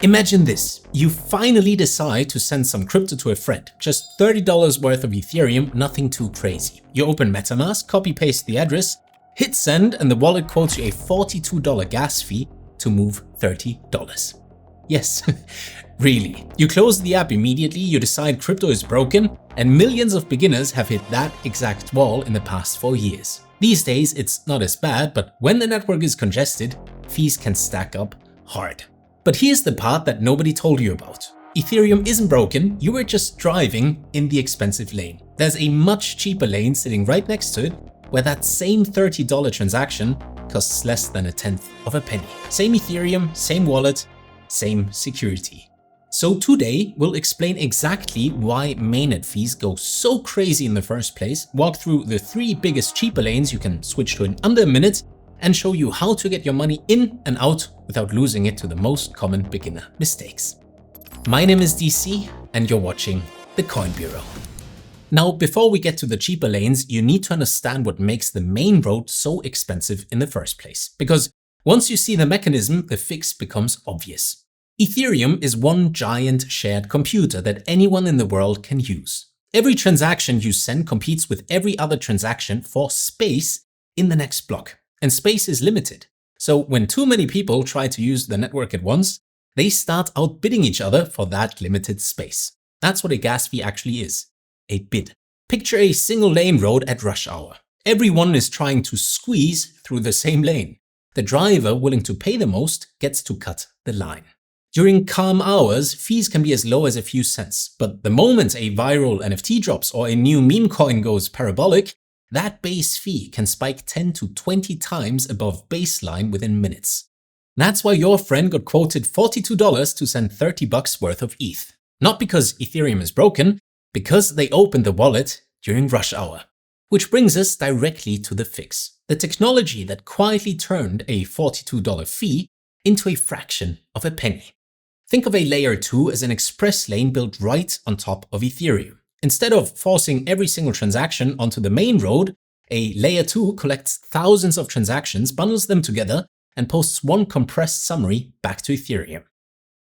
Imagine this, you finally decide to send some crypto to a friend, just $30 worth of Ethereum, nothing too crazy. You open MetaMask, copy-paste the address, hit send, and the wallet quotes you a $42 gas fee to move $30. Yes, really. You close the app immediately, you decide crypto is broken, and millions of beginners have hit that exact wall in the past 4 years. These days, it's not as bad, but when the network is congested, fees can stack up hard. But here's the part that nobody told you about. Ethereum isn't broken, you were just driving in the expensive lane. There's a much cheaper lane sitting right next to it, where that same $30 transaction costs less than a tenth of a penny. Same Ethereum, same wallet, same security. So today, we'll explain exactly why mainnet fees go so crazy in the first place, walk through the 3 biggest cheaper lanes you can switch to in under a minute, and show you how to get your money in and out without losing it to the most common beginner mistakes. My name is DC and you're watching The Coin Bureau. Now, before we get to the cheaper lanes, you need to understand what makes the main road so expensive in the first place. Because once you see the mechanism, the fix becomes obvious. Ethereum is one giant shared computer that anyone in the world can use. Every transaction you send competes with every other transaction for space in the next block. And space is limited. So when too many people try to use the network at once, they start outbidding each other for that limited space. That's what a gas fee actually is, a bid. Picture a single lane road at rush hour. Everyone is trying to squeeze through the same lane. The driver willing to pay the most gets to cut the line. During calm hours, fees can be as low as a few cents. But the moment a viral NFT drops or a new meme coin goes parabolic, that base fee can spike 10 to 20 times above baseline within minutes. That's why your friend got quoted $42 to send $30 worth of ETH. Not because Ethereum is broken, because they opened the wallet during rush hour. Which brings us directly to the fix. The technology that quietly turned a $42 fee into a fraction of a penny. Think of a layer 2 as an express lane built right on top of Ethereum. Instead of forcing every single transaction onto the main road, a layer 2 collects thousands of transactions, bundles them together, and posts one compressed summary back to Ethereum.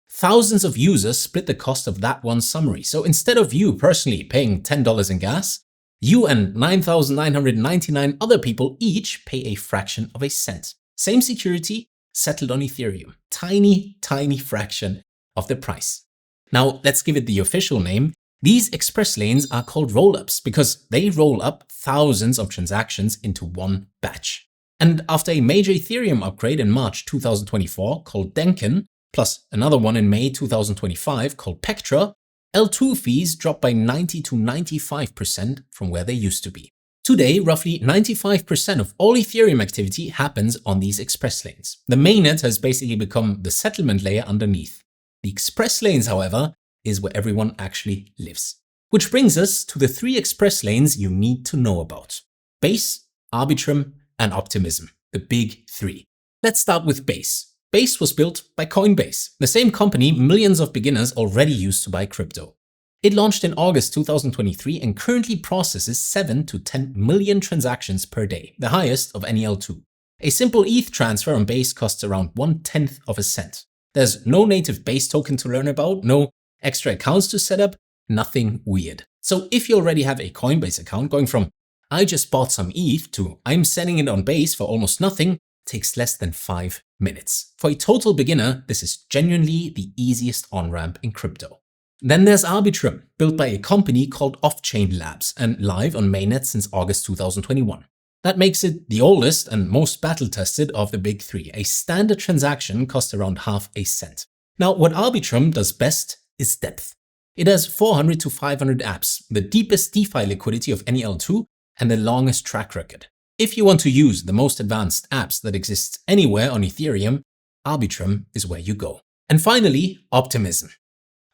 Thousands of users split the cost of that one summary. So instead of you personally paying $10 in gas, you and 9,999 other people each pay a fraction of a cent. Same security, settled on Ethereum. Tiny, tiny fraction of the price. Now let's give it the official name. These express lanes are called rollups because they roll up thousands of transactions into one batch. And after a major Ethereum upgrade in March 2024 called Dencun, plus another one in May 2025 called Pectra, L2 fees dropped by 90 to 95% from where they used to be. Today, roughly 95% of all Ethereum activity happens on these express lanes. The mainnet has basically become the settlement layer underneath. The express lanes, however, is where everyone actually lives. Which brings us to the 3 express lanes you need to know about. Base, Arbitrum, and Optimism, the big 3. Let's start with Base. Base was built by Coinbase, the same company millions of beginners already use to buy crypto. It launched in August 2023 and currently processes 7 to 10 million transactions per day, the highest of any L2. A simple ETH transfer on Base costs around 1/10 of a cent. There's no native Base token to learn about, no extra accounts to set up, nothing weird. So if you already have a Coinbase account, going from I just bought some ETH to I'm selling it on Base for almost nothing takes less than 5 minutes. For a total beginner, this is genuinely the easiest on-ramp in crypto. Then there's Arbitrum, built by a company called Off-Chain Labs and live on mainnet since August 2021. That makes it the oldest and most battle-tested of the big 3. A standard transaction costs around half a cent. Now, what Arbitrum does best is depth. It has 400 to 500 apps, the deepest DeFi liquidity of any L2, and the longest track record. If you want to use the most advanced apps that exist anywhere on Ethereum, Arbitrum is where you go. And finally, Optimism.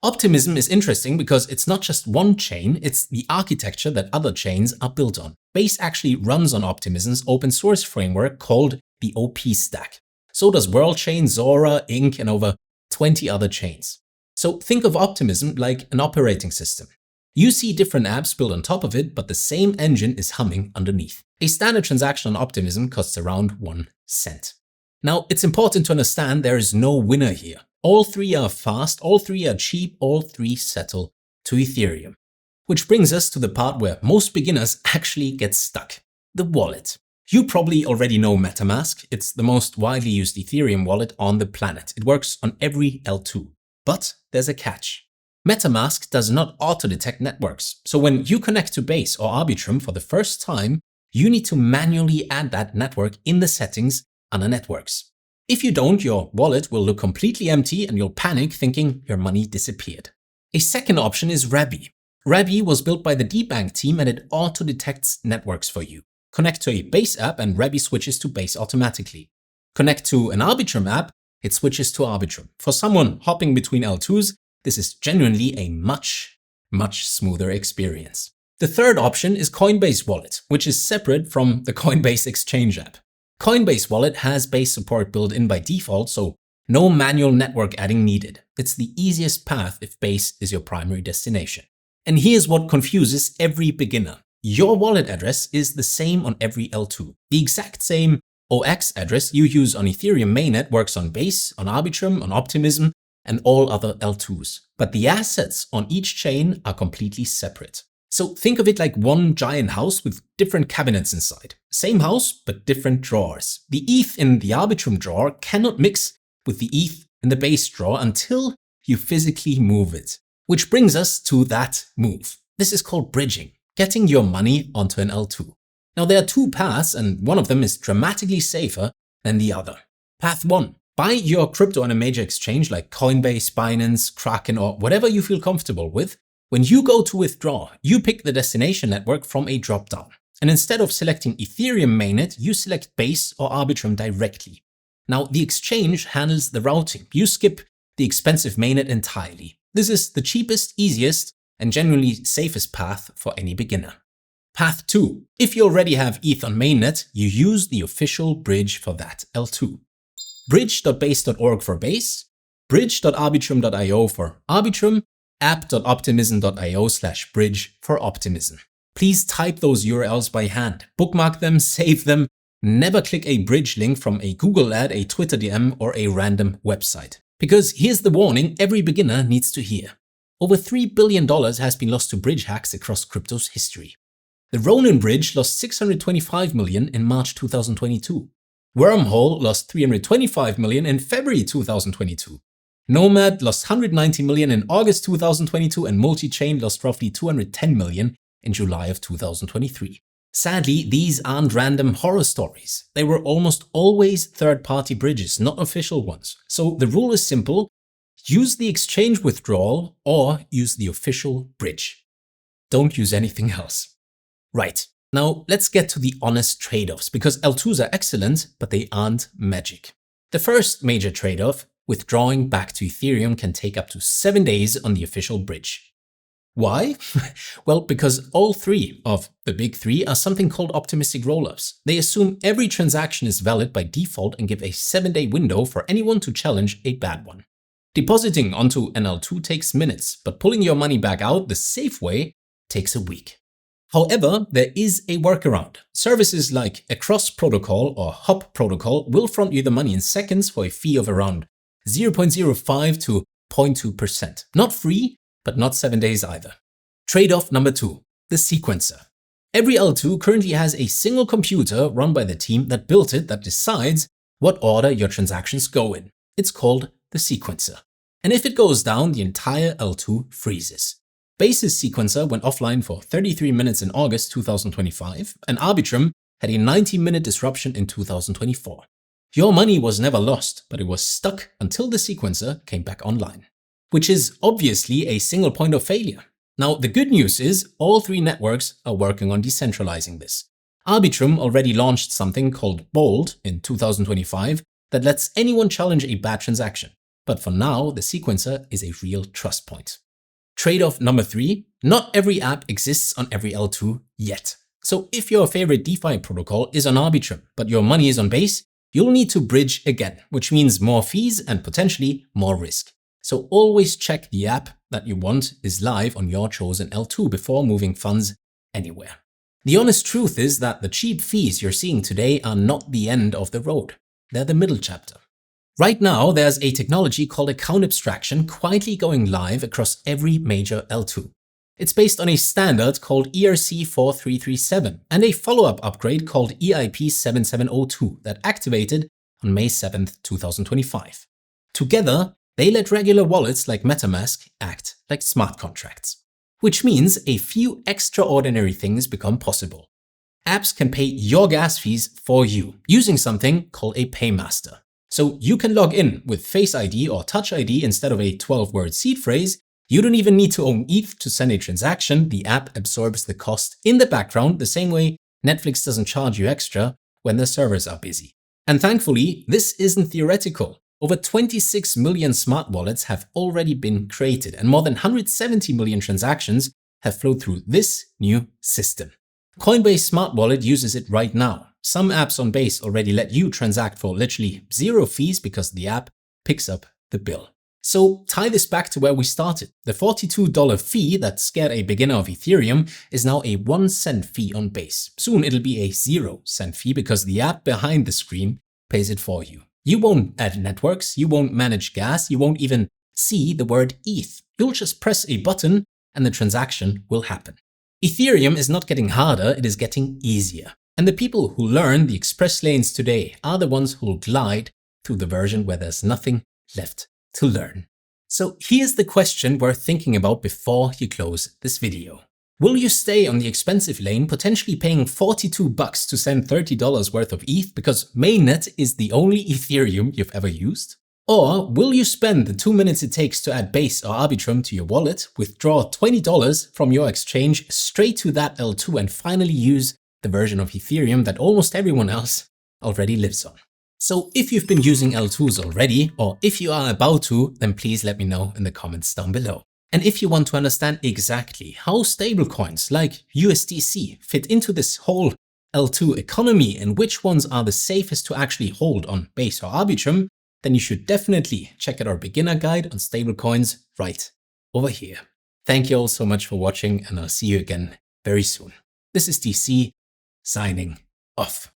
Optimism is interesting because it's not just one chain, it's the architecture that other chains are built on. Base actually runs on Optimism's open source framework called the OP stack. So does WorldChain, Zora, Inc., and over 20 other chains. So think of Optimism like an operating system. You see different apps built on top of it, but the same engine is humming underneath. A standard transaction on Optimism costs around 1 cent. Now, it's important to understand there is no winner here. All three are fast, all three are cheap, all three settle to Ethereum. Which brings us to the part where most beginners actually get stuck, the wallet. You probably already know MetaMask. It's the most widely used Ethereum wallet on the planet. It works on every L2. But there's a catch. MetaMask does not auto-detect networks. So when you connect to Base or Arbitrum for the first time, you need to manually add that network in the settings under Networks. If you don't, your wallet will look completely empty and you'll panic thinking your money disappeared. A second option is Rabby. Rabby was built by the Debank team and it auto-detects networks for you. Connect to a Base app and Rabby switches to Base automatically. Connect to an Arbitrum app, it switches to Arbitrum. For someone hopping between L2s, this is genuinely a much smoother experience. The third option is Coinbase Wallet, which is separate from the Coinbase Exchange app. Coinbase Wallet has Base support built in by default, so no manual network adding needed. It's the easiest path if Base is your primary destination. And here's what confuses every beginner. Your wallet address is the same on every L2. The exact same OX address you use on Ethereum mainnet works on Base, on Arbitrum, on Optimism, and all other L2s. But the assets on each chain are completely separate. So think of it like one giant house with different cabinets inside. Same house, but different drawers. The ETH in the Arbitrum drawer cannot mix with the ETH in the Base drawer until you physically move it. Which brings us to that move. This is called bridging. Getting your money onto an L2. Now there are two paths and one of them is dramatically safer than the other. Path 1. Buy your crypto on a major exchange like Coinbase, Binance, Kraken or whatever you feel comfortable with. When you go to withdraw, you pick the destination network from a dropdown. And instead of selecting Ethereum mainnet, you select Base or Arbitrum directly. Now the exchange handles the routing. You skip the expensive mainnet entirely. This is the cheapest, easiest, and generally safest path for any beginner. Path 2. If you already have ETH on mainnet, you use the official bridge for that L2. Bridge.base.org for Base, bridge.arbitrum.io for Arbitrum, app.optimism.io/bridge for Optimism. Please type those URLs by hand, bookmark them, save them. Never click a bridge link from a Google ad, a Twitter DM, or a random website. Because here's the warning every beginner needs to hear. Over $3 billion has been lost to bridge hacks across crypto's history. The Ronin bridge lost $625 million in March 2022. Wormhole lost $325 million in February 2022. Nomad lost $190 million in August 2022 and Multichain lost roughly $210 million in July of 2023. Sadly, these aren't random horror stories. They were almost always third-party bridges, not official ones. So the rule is simple. Use the exchange withdrawal or use the official bridge. Don't use anything else. Right, now let's get to the honest trade-offs because L2s are excellent, but they aren't magic. The first major trade-off, withdrawing back to Ethereum can take up to 7 days on the official bridge. Why? Well, because all three of the big three are something called optimistic rollups. They assume every transaction is valid by default and give a 7-day window for anyone to challenge a bad one. Depositing onto an L2 takes minutes, but pulling your money back out the safe way takes a week. However, there is a workaround. Services like a cross protocol or hop protocol will front you the money in seconds for a fee of around 0.05 to 0.2%. Not free, but not 7 days either. Trade-off number 2, the sequencer. Every L2 currently has a single computer run by the team that built it that decides what order your transactions go in. It's called the sequencer. And if it goes down, the entire L2 freezes. Base's sequencer went offline for 33 minutes in August 2025, and Arbitrum had a 90-minute disruption in 2024. Your money was never lost, but it was stuck until the sequencer came back online, which is obviously a single point of failure. Now, the good news is all three networks are working on decentralizing this. Arbitrum already launched something called Bold in 2025 that lets anyone challenge a bad transaction. But for now, the sequencer is a real trust point. Trade-off number 3, not every app exists on every L2 yet. So if your favorite DeFi protocol is on Arbitrum, but your money is on Base, you'll need to bridge again, which means more fees and potentially more risk. So always check the app that you want is live on your chosen L2 before moving funds anywhere. The honest truth is that the cheap fees you're seeing today are not the end of the road. They're the middle chapter. Right now, there's a technology called account abstraction quietly going live across every major L2. It's based on a standard called ERC4337 and a follow-up upgrade called EIP7702 that activated on May 7, 2025. Together, they let regular wallets like MetaMask act like smart contracts, which means a few extraordinary things become possible. Apps can pay your gas fees for you using something called a paymaster. So you can log in with Face ID or Touch ID instead of a 12-word seed phrase. You don't even need to own ETH to send a transaction. The app absorbs the cost in the background the same way Netflix doesn't charge you extra when the servers are busy. And thankfully, this isn't theoretical. Over 26 million smart wallets have already been created and more than 170 million transactions have flowed through this new system. Coinbase Smart Wallet uses it right now. Some apps on Base already let you transact for literally zero fees because the app picks up the bill. So tie this back to where we started. The $42 fee that scared a beginner of Ethereum is now a 1 cent fee on Base. Soon it'll be a 0 cent fee because the app behind the screen pays it for you. You won't add networks, you won't manage gas, you won't even see the word ETH. You'll just press a button and the transaction will happen. Ethereum is not getting harder, it is getting easier. And the people who learn the express lanes today are the ones who'll glide through the version where there's nothing left to learn. So here's the question worth thinking about before you close this video. Will you stay on the expensive lane, potentially paying $42 to send $30 worth of ETH because mainnet is the only Ethereum you've ever used? Or will you spend the 2 minutes it takes to add Base or Arbitrum to your wallet, withdraw $20 from your exchange straight to that L2 and finally use the version of Ethereum that almost everyone else already lives on? So if you've been using L2s already, or if you are about to, then please let me know in the comments down below. And if you want to understand exactly how stablecoins like USDC fit into this whole L2 economy and which ones are the safest to actually hold on Base or Arbitrum, then you should definitely check out our beginner guide on stablecoins right over here. Thank you all so much for watching and I'll see you again very soon. This is DC signing off.